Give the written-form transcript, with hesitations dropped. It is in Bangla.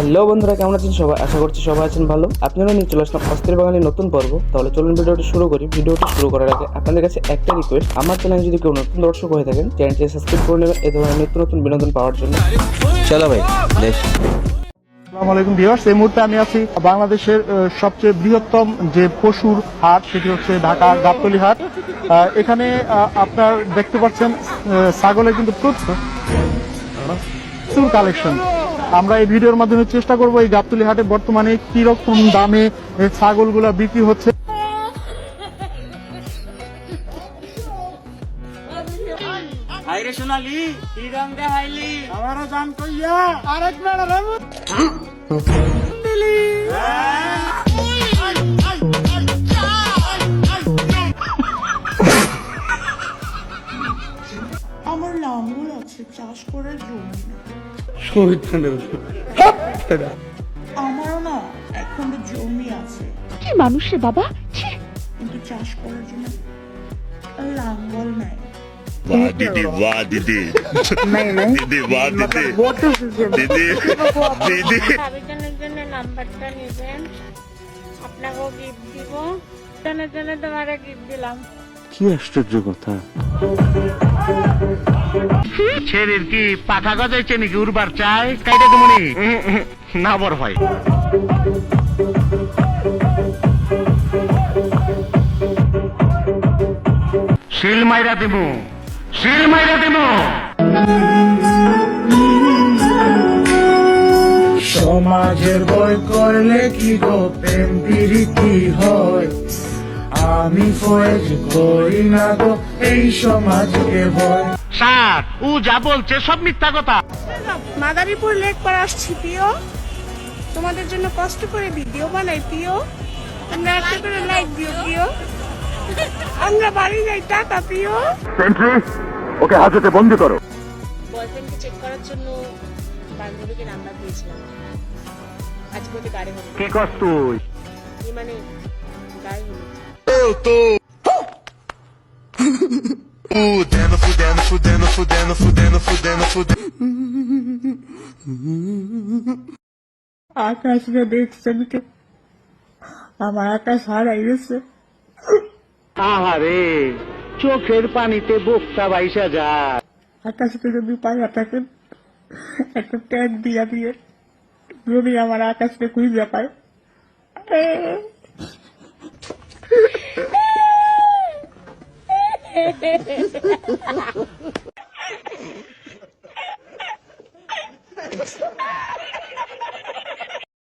হ্যালো বন্ধুরা, কেমন আছেন সবাই? আশা করছি সবাই আছেন ভালো। আপনারা নিয়ে চলে আসলাম অস্থির বাঙালির নতুন পর্ব। তাহলে চলুন ভিডিওটি শুরু করি। ভিডিওটি শুরু করার আগে আপনাদের কাছে একটা রিকোয়েস্ট, আমার চ্যানেলে যদি কেউ নতুন দর্শক হয়ে থাকেন, চ্যানেলটি সাবস্ক্রাইব করে নেবেন এই ধরনের নিত্য নতুন বিনোদন পাওয়ার জন্য। চলো ভাই নেক্সট। আসসালামু আলাইকুম ভিউয়ার্স, এই মুহূর্তে আমি আছি বাংলাদেশের সবচেয়ে বৃহত্তম যে পশুর হাট, সেটি হচ্ছে ঢাকা গাবতলী হাট। এখানে আপনার দেখতে পাচ্ছেন ছাগলের কিন্তু প্রচুর কালেকশন। আমরা এই ভিডিওর মাধ্যমে চেষ্টা করব এই গাবতলী হাটে বর্তমানে কি রকম দামে ছাগলগুলা বিক্রি হচ্ছে। হাইরে সোনালি কি রং দেখাইলি আমারও জান কইয়া আরেক বেড়া রামুত দিলি আমার লাঙ্গল আছে, চাষ করার জমি না। আমারও না এখন জমি আছে, কি মানুষ রে বাবা, কিন্তু চাষ করার জন্য লাঙ্গল নাই। वाह दीदी वाह दीदी दीदी वाह दीदी दीदी दीदी আবেদনের জন্য নাম্বারটা নেবেন, আপনাকেও গিফট দিব। জনের জন্য তোমারে গিফট দিলাম। কি আশ্চর্য কথা। ছেলের কি পাখা গজাইছে নাকি উড়বার চাই কাইটা দেবনি? না বড় ভাই, শিল মাইরা দেবো, শিল মাইরা দেবো। সমাজের বই করলে কি গো প্রেম প্রীতি হয়? আমি ফয়েজ করি না গো এই সমাজকে ভয়। স্যার ও যা বলছে সব মিথ্যা কথা। মাদারীপুর লেক পার আসছি প্রিয়, তোমাদের জন্য কষ্ট করে ভিডিও বানাই প্রিয়। তোমরা একটা করে লাইক দিও প্রিয়, আমরা বাড়ি যাই টাকা প্রিয়। ওকে হাজতে বন্দি করো। বয়ফ্রেন্ডকে চেক করার জন্য বান্ধবীকে নাম্বার দিয়েছিলাম। আজকে ওদের গাড়ি হলো, কি কস তুই? মানে গাড়ি হলো। fudendo fudendo fudendo fudendo fudendo fudendo fudendo আকাশকে দেখছেন কে? আমার আকাশ হারাই গেছে। আহারে, চোখের পানিতে বোকটা বাইসা যায়। আকাশকে যদি পাইয়া থাকেন একটা ট্যাগ দিয়া দিয়ে, যদি আমার আকাশকে খুঁজে পায়।